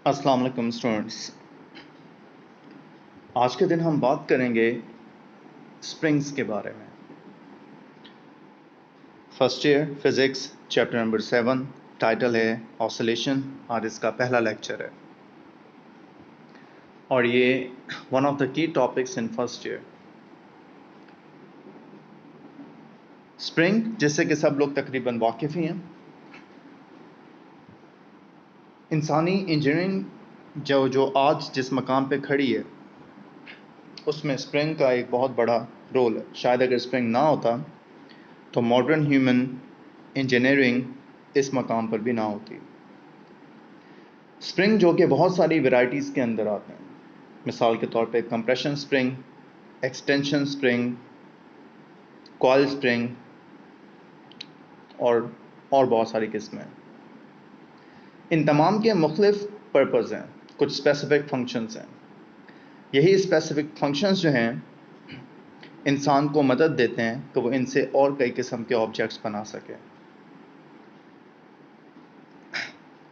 अस्सलाम वालेकुम स्टूडेंट्स। आज के दिन हम बात करेंगे स्प्रिंग्स के बारे में। First year physics chapter number 7, title है ऑसिलेशन। आज इसका पहला लेक्चर है और ये one of the key topics in first year. Spring, जिससे कि सब लोग तकरीबन वाकिफ़ ही हैं। इंसानी इंजीनियरिंग जो आज जिस मकाम पे खड़ी है उसमें स्प्रिंग का एक बहुत बड़ा रोल है। शायद अगर स्प्रिंग ना होता तो मॉडर्न ह्यूमन इंजीनियरिंग इस मकाम पर भी ना होती। स्प्रिंग जो कि बहुत सारी वैरायटीज़ के अंदर आते हैं, मिसाल के तौर पे compression spring, extension spring, coil spring और बहुत सारी किस्में। इन तमाम के मुख्तलिफ पर्पज़ हैं, कुछ स्पेसिफिक फंक्शंस हैं। यही स्पेसिफिक फंक्शंस जो हैं इंसान को मदद देते हैं कि वो इनसे और कई किस्म के ऑब्जेक्ट्स बना सके।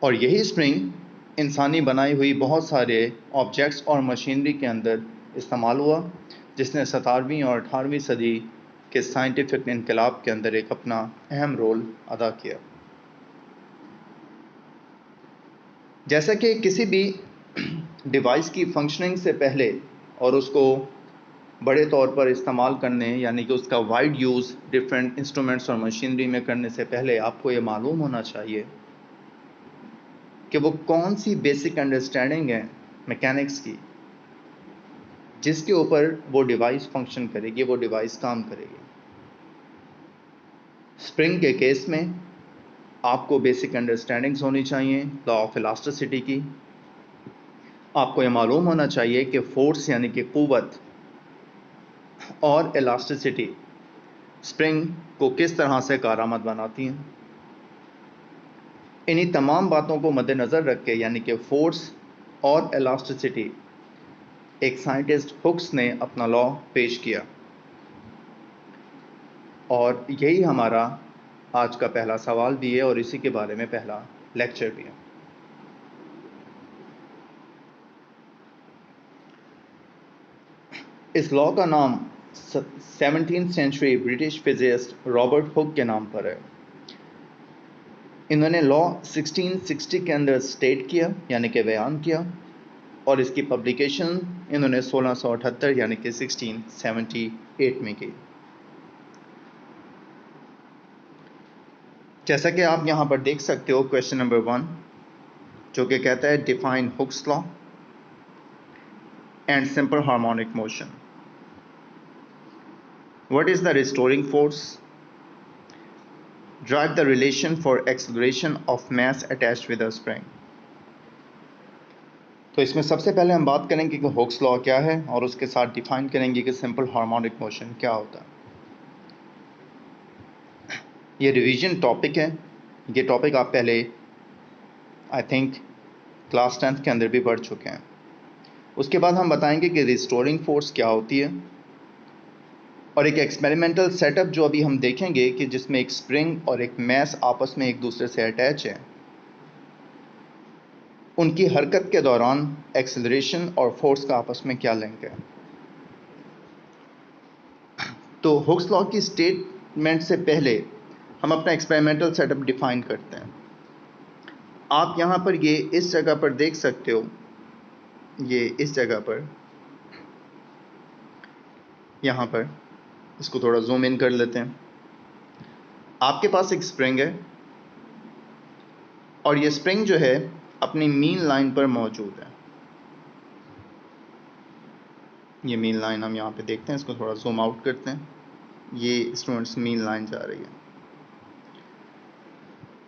और यही स्प्रिंग इंसानी बनाई हुई बहुत सारे ऑब्जेक्ट्स और मशीनरी के अंदर इस्तेमाल हुआ, जिसने 17वीं और 18वीं सदी के साइंटिफिक इनकलाब के अंदर एक अपना अहम रोल अदा किया। जैसा कि किसी भी डिवाइस की फंक्शनिंग से पहले और उसको बड़े तौर पर इस्तेमाल करने, यानी कि उसका वाइड यूज़ डिफरेंट इंस्ट्रूमेंट्स और मशीनरी में करने से पहले आपको ये मालूम होना चाहिए कि वो कौन सी बेसिक अंडरस्टैंडिंग है मैकेनिक्स की जिसके ऊपर वो डिवाइस फंक्शन करेगी, वो डिवाइस काम करेगी। स्प्रिंग के केस में आपको बेसिक अंडरस्टैंडिंग्स होनी चाहिए लॉ ऑफ इलास्टिसिटी की। आपको ये मालूम होना चाहिए कि फोर्स यानी कि क़ुव्वत और इलास्टिसिटी स्प्रिंग को किस तरह से कारआमद बनाती हैं। इन्हीं तमाम बातों को मद्देनज़र रख के, यानी कि फोर्स और इलास्टिसिटी, एक साइंटिस्ट हुक्स ने अपना लॉ पेश किया और यही हमारा आज का पहला सवाल भी है और इसी के बारे में पहला लेक्चर भी है। इस लॉ का नाम 17th century British physicist Robert Hooke के नाम पर है। इन्होंने लॉ 1660 के अंदर स्टेट किया, यानी कि बयान किया, और इसकी पब्लिकेशन इन्होंने 1678 यानी कि 1678 में की। जैसा कि आप यहाँ पर देख सकते हो क्वेश्चन नंबर 1, जो कि कहता है define Hooke's law and simple harmonic motion. What is the restoring force? Drive the relation for acceleration of mass attached with a spring. तो इसमें सबसे पहले हम बात करेंगे कि हुक्स लॉ क्या है और उसके साथ डिफाइन करेंगे कि सिंपल हार्मोनिक मोशन क्या होता है। ये रिवीजन टॉपिक है। ये टॉपिक आप पहले आई थिंक क्लास 10th के अंदर भी पढ़ चुके हैं। उसके बाद हम बताएंगे कि रिस्टोरिंग फोर्स क्या होती है और एक एक्सपेरिमेंटल सेटअप जो अभी हम देखेंगे कि जिसमें एक स्प्रिंग और एक मैस आपस में एक दूसरे से अटैच है, उनकी हरकत के दौरान एक्सेलरेशन और फोर्स का आपस में क्या लिंक है। तो हुक्स लॉ की स्टेटमेंट से पहले हम अपना एक्सपेरिमेंटल सेटअप डिफाइन करते हैं। आप यहाँ पर ये इस जगह पर देख सकते हो, ये इस जगह पर, यहाँ पर इसको थोड़ा जूम इन कर लेते हैं। आपके पास एक स्प्रिंग है और ये स्प्रिंग जो है अपनी मीन लाइन पर मौजूद है। ये मीन लाइन हम यहाँ पे देखते हैं, इसको थोड़ा जूम आउट करते हैं। ये स्टूडेंट्स मीन लाइन जा रही है।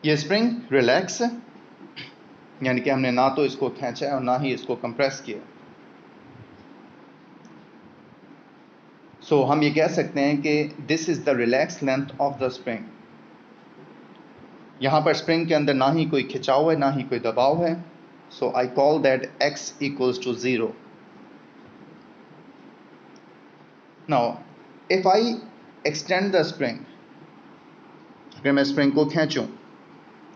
ये स्प्रिंग रिलैक्स है, यानी कि हमने ना तो इसको खींचा है और ना ही इसको कंप्रेस किया। सो हम ये कह सकते हैं कि this is the relax length of the spring. यहाँ पर स्प्रिंग के अंदर ना ही कोई खिंचाव है ना ही कोई दबाव है। So I call that x equals to 0। Now if I extend the spring, अगर मैं स्प्रिंग को खींचूं,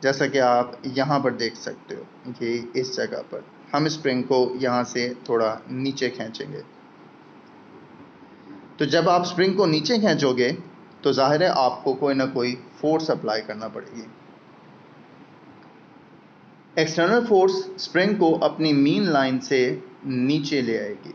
जैसा कि आप यहाँ पर देख सकते हो, ये इस जगह पर हम स्प्रिंग को यहाँ से थोड़ा नीचे खींचेंगे। तो जब आप स्प्रिंग को नीचे खींचोगे तो जाहिर है आपको कोई ना कोई फोर्स अप्लाई करना पड़ेगी। एक्सटर्नल फोर्स स्प्रिंग को अपनी मीन लाइन से नीचे ले आएगी।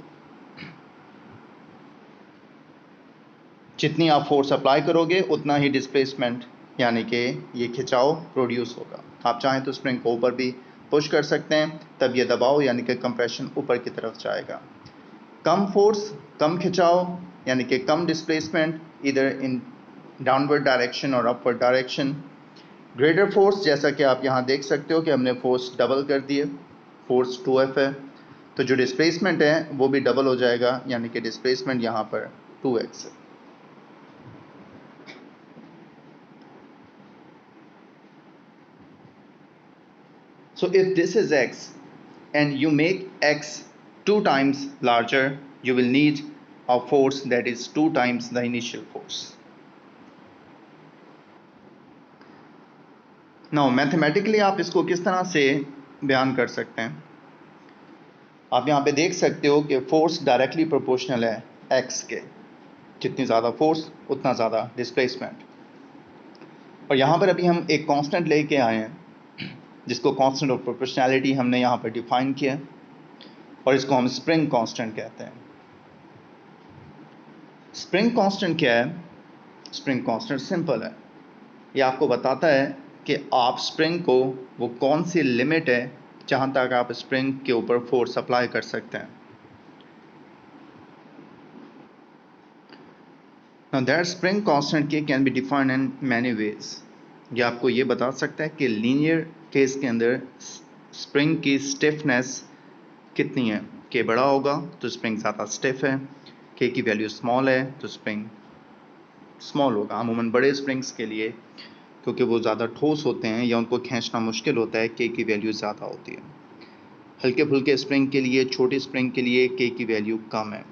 जितनी आप फोर्स अप्लाई करोगे उतना ही डिस्प्लेसमेंट यानी कि ये खिंचाव प्रोड्यूस होगा। आप चाहें तो स्प्रिंग को ऊपर भी पुश कर सकते हैं, तब ये दबाव यानी कि कंप्रेशन ऊपर की तरफ जाएगा। कम फोर्स कम खिंचाव यानी कि कम डिस्प्लेसमेंट, इधर इन डाउनवर्ड डायरेक्शन और अपवर्ड डायरेक्शन। ग्रेटर फोर्स, जैसा कि आप यहाँ देख सकते हो कि हमने फोर्स डबल कर दिए, फोर्स 2F है, तो जो डिस्प्लेसमेंट है वो भी डबल हो जाएगा, यानी कि डिस्प्लेसमेंट यहाँ पर 2x है। So if this is x and you make x 2 times larger, you will need a force that is 2 times the initial force. Now mathematically आप इसको किस तरह से बयान कर सकते हैं? आप यहाँ पे देख सकते हो कि फोर्स डायरेक्टली प्रोपोर्शनल है x के, जितनी ज़्यादा फोर्स उतना ज़्यादा डिस्प्लेसमेंट। और यहाँ पर अभी हम एक कांस्टेंट लेके आए हैं जिसको कांस्टेंट ऑफ प्रोपोर्शनैलिटी हमने यहाँ पर डिफाइन किया, और इसको हम स्प्रिंग कांस्टेंट कहते हैं। स्प्रिंग कांस्टेंट क्या है? स्प्रिंग कांस्टेंट सिंपल है, ये आपको बताता है कि आप स्प्रिंग को वो कौन सी लिमिट है जहाँ तक आप स्प्रिंग के ऊपर फोर्स अप्लाई कर सकते हैं। Now that spring constant K can be defined in many ways. ये आपको ये बता सकता है कि लीनियर केस के अंदर स्प्रिंग की स्टिफनेस कितनी है। K बड़ा होगा तो स्प्रिंग ज़्यादा स्टिफ है, K की वैल्यू स्मॉल है तो स्प्रिंग स्मॉल होगा। अमूमन बड़े स्प्रिंग्स के लिए, क्योंकि वो ज़्यादा ठोस होते हैं या उनको खींचना मुश्किल होता है, K की वैल्यू ज़्यादा होती है। हल्के फुल्के स्प्रिंग के लिए, छोटे स्प्रिंग के लिए K की वैल्यू कम है।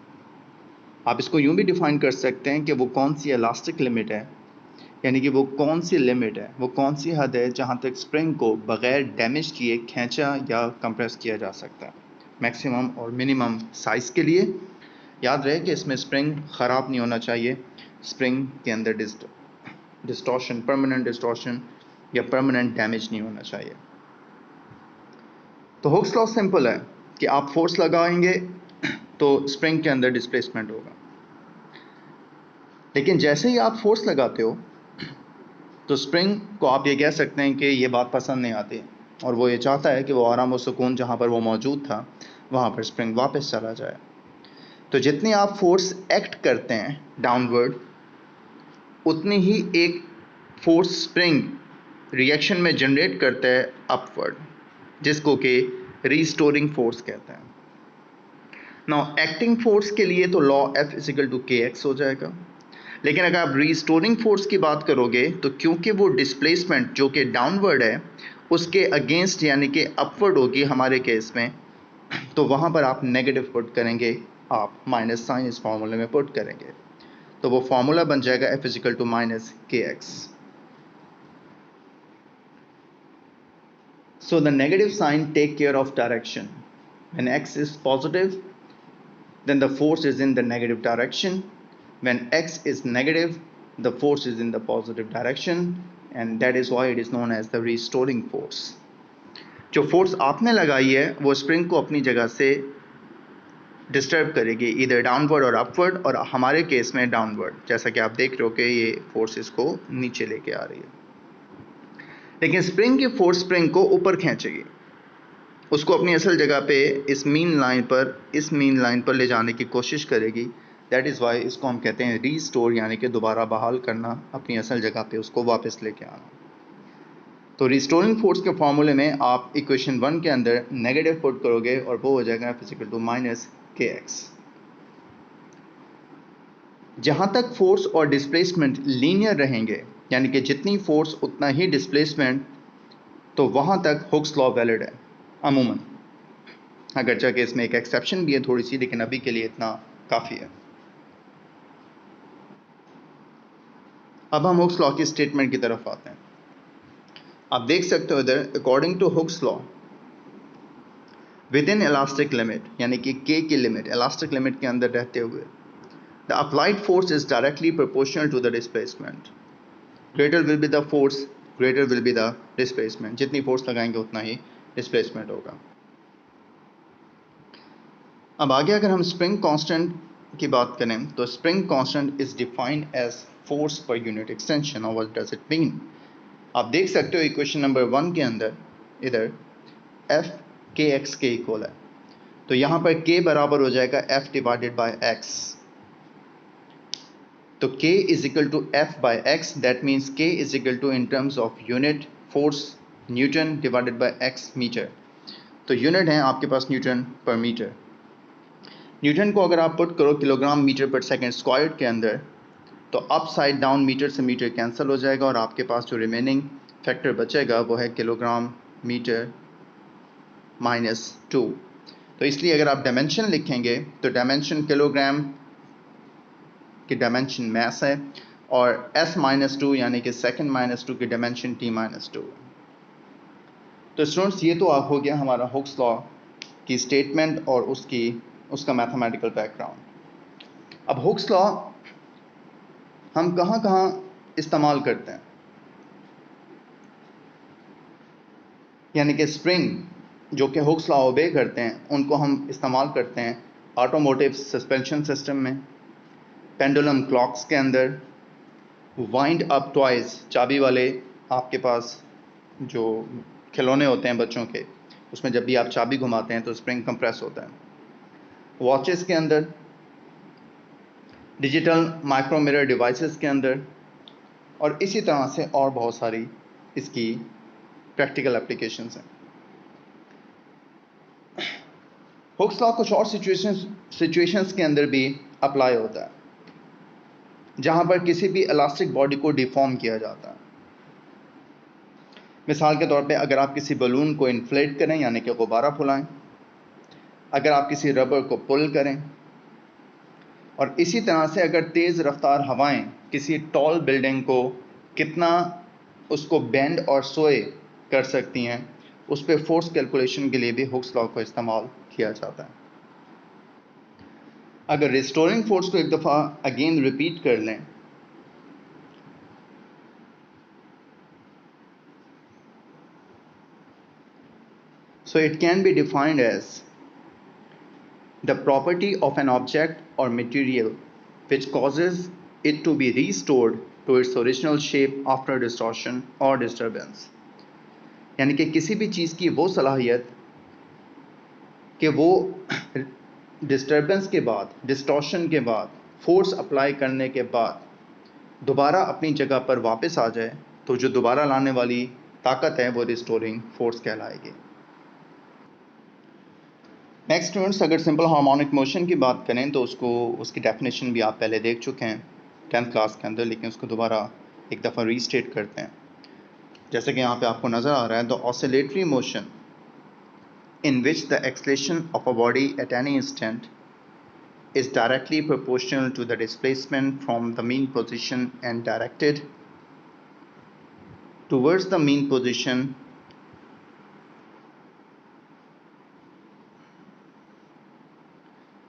आप इसको यूँ भी डिफाइन कर सकते हैं कि वो कौन सी इलास्टिक लिमिट है, यानी कि वो कौन सी लिमिट है, वो कौन सी हद है जहाँ तक स्प्रिंग को बग़ैर डैमेज किए खींचा या कंप्रेस किया जा सकता है। मैक्सिमम और मिनिमम साइज़ के लिए याद रहे कि इसमें स्प्रिंग ख़राब नहीं होना चाहिए, स्प्रिंग के अंदर डिस्टॉर्शन, परमानेंट डिस्टॉर्शन या परमानेंट डैमेज नहीं होना चाहिए। तो हुक्स लॉ सिंपल है कि आप फोर्स लगाएंगे तो स्प्रिंग के अंदर डिस्प्लेसमेंट होगा, लेकिन जैसे ही आप फोर्स लगाते हो तो स्प्रिंग को आप ये कह सकते हैं कि ये बात पसंद नहीं आती और वो ये चाहता है कि वो आराम और सुकून जहाँ पर वो मौजूद था वहाँ पर स्प्रिंग वापस चला जाए। तो जितनी आप फोर्स एक्ट करते हैं डाउनवर्ड, उतनी ही एक फोर्स स्प्रिंग रिएक्शन में जनरेट करता है अपवर्ड, जिसको कि रीस्टोरिंग फोर्स कहते हैं। नाउ एक्टिंग फोर्स के लिए तो लॉ F=kx हो जाएगा, लेकिन अगर आप रीस्टोरिंग फोर्स की बात करोगे तो क्योंकि वो डिस्प्लेसमेंट जो कि डाउनवर्ड है उसके अगेंस्ट यानी कि अपवर्ड होगी हमारे केस में, तो वहाँ पर आप नेगेटिव पुट करेंगे, आप माइनस साइन इस फार्मूले में पुट करेंगे, तो वो फार्मूला बन जाएगा F=kx। So the negative sign take care of direction. When x is positive, then the force is in the negative direction. When x is negative, the force is in the positive direction, and that is why it is known as the restoring force. जो force आपने लगाई है वो spring को अपनी जगह से disturb करेगी, इधर डाउनवर्ड और अपवर्ड, और हमारे केस में डाउनवर्ड, जैसा कि आप देख रहे हो कि ये फोर्स इसको नीचे लेके आ रही है। लेकिन स्प्रिंग की फोर्स स्प्रिंग को ऊपर खींचेगी, उसको अपनी असल जगह पे इस मीन लाइन पर ले जाने की कोशिश करेगी। दैट इज़ वाई इसको हम कहते हैं रीस्टोर, यानी कि दोबारा बहाल करना, अपनी असल जगह पे उसको वापस लेके आना। तो रिस्टोरिंग फोर्स के फॉर्मूले में आप इक्वेशन 1 के अंदर नेगेटिव पुट करोगे और वो हो जाएगा F=kx। जहाँ तक फोर्स और डिस्प्लेसमेंट लीनियर रहेंगे, यानी कि जितनी फोर्स उतना ही डिस्प्लेसमेंट, तो वहाँ तक हुक्स लॉ वैलिड है अमूमन, अगरचे कि इसमें एक एक्सेप्शन भी है थोड़ी सी, लेकिन अभी के लिए इतना काफ़ी है। अब हम हुक्स लॉ की स्टेटमेंट की तरफ आते हैं। आप देख सकते हो इधर, according to Hooke's law, within elastic limit, यानी कि के की लिमिट, इलास्टिक लिमिट के अंदर रहते हुए, the applied force is directly proportional to the displacement. Greater will be the force, greater will be the displacement. जितनी फोर्स लगाएंगे उतना ही डिस्प्लेसमेंट होगा। अब आगे अगर हम स्प्रिंग कांस्टेंट की बात करें तो spring constant is defined as force per unit extension. और व्हाट डज इट मीन? आप देख सकते हो इक्वेशन नंबर 1 के अंदर इधर एफ के एक्स के इक्वल है, तो यहां पर के बराबर हो जाएगा एफ डिवाइडेड बाय एक्स। तो k is equal to F by x, that means k is equal to in terms of unit force newton divided by x metre. तो यूनिट है आपके पास न्यूटन पर मीटर। न्यूटन को अगर आप put करो kilogram metre per second squared के अंदर, तो अप साइड डाउन मीटर से मीटर कैंसिल हो जाएगा और आपके पास जो रिमेनिंग फैक्टर बचेगा वो है किलोग्राम मीटर -2। तो इसलिए अगर आप डायमेंशन लिखेंगे तो डायमेंशन किलोग्राम की डायमेंशन मैस है और s-2 यानी कि सेकेंड -2 की डायमेंशन t-2। तो स्टूडेंट्स ये तो हो गया हमारा हुक्स लॉ की स्टेटमेंट और उसका मैथमेटिकल बैकग्राउंड। अब हुक्स लॉ हम कहाँ कहाँ इस्तेमाल करते हैं, यानी कि स्प्रिंग जो कि हुक्स लॉ ओबे करते हैं उनको हम इस्तेमाल करते हैं ऑटोमोटिव सस्पेंशन सिस्टम में, पेंडुलम क्लॉक्स के अंदर, वाइंड अप टॉयज, चाबी वाले आपके पास जो खिलौने होते हैं बच्चों के, उसमें जब भी आप चाबी घुमाते हैं तो स्प्रिंग कंप्रेस होता है, वॉचेस के अंदर, डिजिटल माइक्रो मिरर डिवाइसेस के अंदर, और इसी तरह से और बहुत सारी इसकी प्रैक्टिकल एप्लीकेशंस हैं। हुक्स लॉ कुछ और सिचुएशंस के अंदर भी अप्लाई होता है जहां पर किसी भी इलास्टिक बॉडी को डिफॉर्म किया जाता है। मिसाल के तौर पे अगर आप किसी बलून को इन्फ्लेट करें यानी कि गुब्बारा फुलाएं, अगर आप किसी रबर को पुल करें, और इसी तरह से अगर तेज़ रफ्तार हवाएं किसी टॉल बिल्डिंग को कितना उसको बेंड और सोए कर सकती हैं, उस पर फोर्स कैलकुलेशन के लिए भी हुक्स लॉ को इस्तेमाल किया जाता है। अगर रिस्टोरिंग फोर्स को एक दफ़ा अगेन रिपीट कर लें, so it can be defined as the property of an object or material which causes it to be restored to its original shape after distortion or disturbance। यानी कि किसी भी चीज़ की वो सलाहियत कि वो डिस्टर्बेंस के बाद, डिस्टॉर्शन के बाद, फोर्स अप्लाई करने के बाद दोबारा अपनी जगह पर वापस आ जाए, तो जो दोबारा लाने वाली ताकत है वो रिस्टोरिंग फोर्स कहलाएगी। नेक्स्ट स्टूडेंट्स, अगर सिंपल हार्मोनिक मोशन की बात करें तो उसकी डेफिनेशन भी आप पहले देख चुके हैं 10th क्लास के अंदर, लेकिन उसको दोबारा एक दफ़ा रीस्टेट करते हैं। जैसे कि यहाँ पे आपको नज़र आ रहा है, the oscillatory motion in which the acceleration of a body at any instant is directly proportional to the displacement from the mean position and directed towards the mean position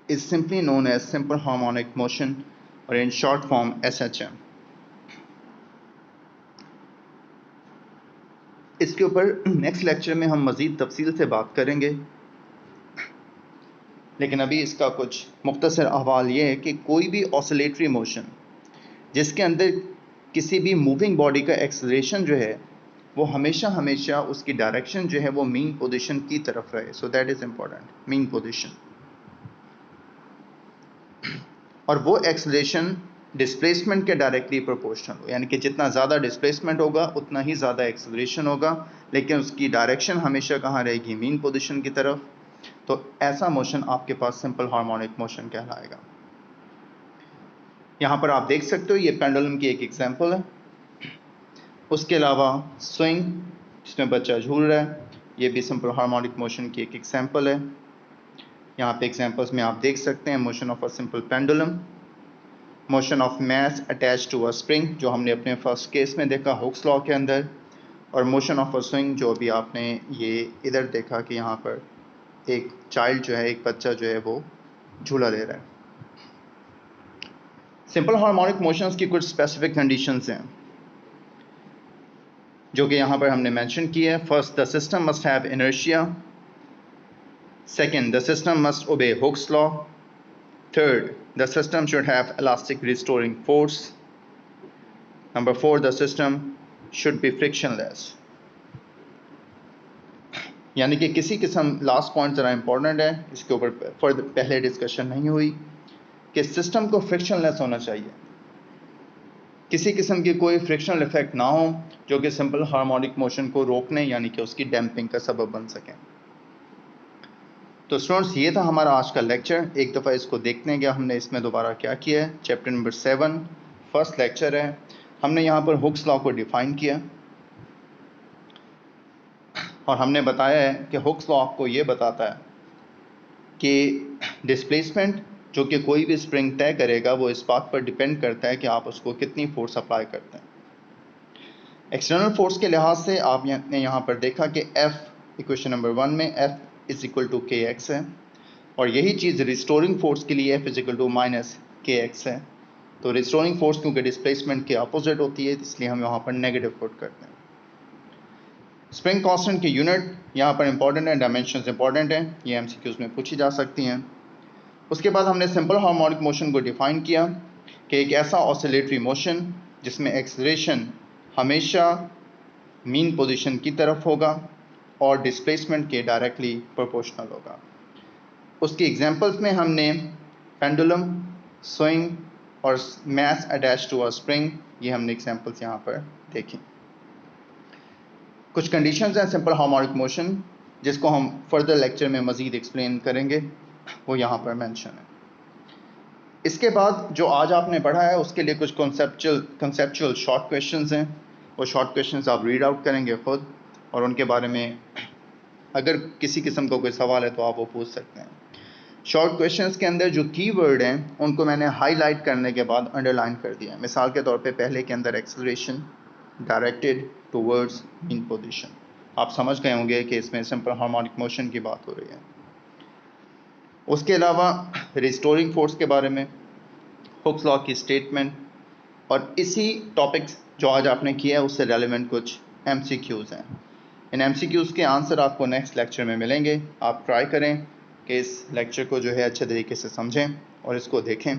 is simply known as simple harmonic motion, or in short form SHM। इसके ऊपर next lecture में हम मज़ीद तफसील से बात करेंगे, लेकिन अभी इसका कुछ मुख्तसर अहवाल ये है कि कोई भी ऑसिलेटरी मोशन जिसके अंदर किसी भी मूविंग बॉडी का एक्सेलरेशन जो है वो हमेशा हमेशा उसकी डायरेक्शन जो है वो मीन पोजीशन की तरफ रहे। So that is important, mean position. और वो एक्सेलरेशन डिस्प्लेसमेंट के डायरेक्टली प्रोपोर्शनल हो, यानी कि जितना ज़्यादा डिस्प्लेसमेंट होगा उतना ही ज़्यादा एक्सेलरेशन होगा, लेकिन उसकी डायरेक्शन हमेशा कहाँ रहेगी, मीन पोजीशन की तरफ। तो ऐसा मोशन आपके पास सिंपल हार्मोनिक मोशन कहलाएगा। यहाँ पर आप देख सकते हो ये पेंडुलम की एक एग्जांपल है। उसके अलावा स्विंग जिसमें बच्चा झूल रहा है, ये भी सिंपल हार्मोनिक मोशन की एक एग्जांपल है। यहाँ पे एग्जांपल्स में आप देख सकते हैं motion of a simple pendulum, motion of mass attach to a spring जो हमने अपने फर्स्ट केस में देखा हुक्स लॉ के अंदर, और मोशन ऑफ अ स्विंग जो अभी आपने ये इधर देखा कि यहाँ पर एक चाइल्ड जो है, एक बच्चा जो है वो झूला ले रहा है। सिंपल हार्मोनिक मोशंस की कुछ स्पेसिफिक कंडीशंस हैं जो कि यहाँ पर हमने मेंशन की है। First, the system must have inertia. Second, the system must ओबे Hooke's law. Third, the system should have elastic restoring force. Number 4, the system should be frictionless. यानी कि किसी किस्म, लास्ट पॉइंट ज़रा इंपॉर्टेंट है, इसके ऊपर पहले डिस्कशन नहीं हुई कि सिस्टम को फ्रिक्शनलेस होना चाहिए, किसी किस्म की कोई फ्रिक्शनल इफेक्ट ना हो जो कि सिंपल हार्मोनिक मोशन को रोकने यानी कि उसकी डैम्पिंग का सबब बन सकें। तो स्टूडेंट्स, ये था हमारा आज का लेक्चर। एक दफ़ा इसको देखने गया हमने इसमें दोबारा क्या किया है। चैप्टर नंबर 7 फर्स्ट लेक्चर है। हमने यहाँ पर हुक्स लॉ को डिफाइन किया और हमने बताया है कि हुक्स लॉ आपको ये बताता है कि डिस्प्लेसमेंट जो कि कोई भी स्प्रिंग तय करेगा वो इस बात पर डिपेंड करता है कि आप उसको कितनी फोर्स अप्लाई करते हैं। एक्सटर्नल फोर्स के लिहाज से आपने यहाँ पर देखा कि F इक्वेशन नंबर 1 में F is equal to k x है, और यही चीज़ रिस्टोरिंग फोर्स के लिए F is equal to minus k x है। तो रिस्टोरिंग फोर्स क्योंकि डिस्प्लेसमेंट के अपोजिट होती है, इसलिए हम यहाँ पर नेगेटिव पुट करते हैं। स्प्रिंग कांस्टेंट की यूनिट यहाँ पर इंपॉर्टेंट है, डायमेंशंस इंपॉर्टेंट हैं, ये एमसीक्यूज में पूछी जा सकती हैं। उसके बाद हमने सिंपल हार्मोनिक मोशन को डिफाइन किया कि एक ऐसा ऑसिलेटरी मोशन जिसमें एक्सेलरेशन हमेशा मीन पोजीशन की तरफ होगा और डिस्प्लेसमेंट के डायरेक्टली प्रोपोर्शनल होगा। उसकी एग्जांपल्स में हमने पेंडुलम, स्विंग और mass attach to a spring, ये हमने एग्जांपल्स यहाँ पर देखी। कुछ कंडीशंस हैं सिंपल हार्मोनिक मोशन जिसको हम फर्दर लेक्चर में मज़ीद एक्सप्लेन करेंगे, वो यहाँ पर मेंशन है। इसके बाद जो आज आपने पढ़ा है उसके लिए कुछ कंसेप्चुअल शॉर्ट क्वेश्चंस हैं। वो शॉर्ट क्वेश्चंस आप रीड आउट करेंगे खुद, और उनके बारे में अगर किसी किस्म का कोई सवाल है तो आप वो पूछ सकते हैं। शॉर्ट क्वेश्चंस के अंदर जो कीवर्ड हैं उनको मैंने हाईलाइट करने के बाद अंडरलाइन कर दिया है। मिसाल के तौर पे पहले के अंदर acceleration directed towards mean position, आप समझ गए होंगे कि इसमें सिंपल हार्मोनिक मोशन की बात हो रही है। उसके अलावा रिस्टोरिंग फोर्स के बारे में, हुक्स लॉ की स्टेटमेंट, और इसी टॉपिक्स जो आज आपने किया है उससे रेलेवेंट कुछ एमसीक्यूज़ हैं। इन एमसीक्यूज़ के आंसर आपको नेक्स्ट लेक्चर में मिलेंगे। आप ट्राई करें कि इस लेक्चर को जो है अच्छे तरीके से समझें और इसको देखें,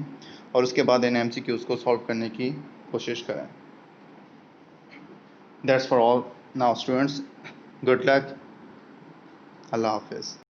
और उसके बाद इन एमसीक्यूज़ को सॉल्व करने की कोशिश करें। That's for all now students, good luck, अल्लाह हाफिज़।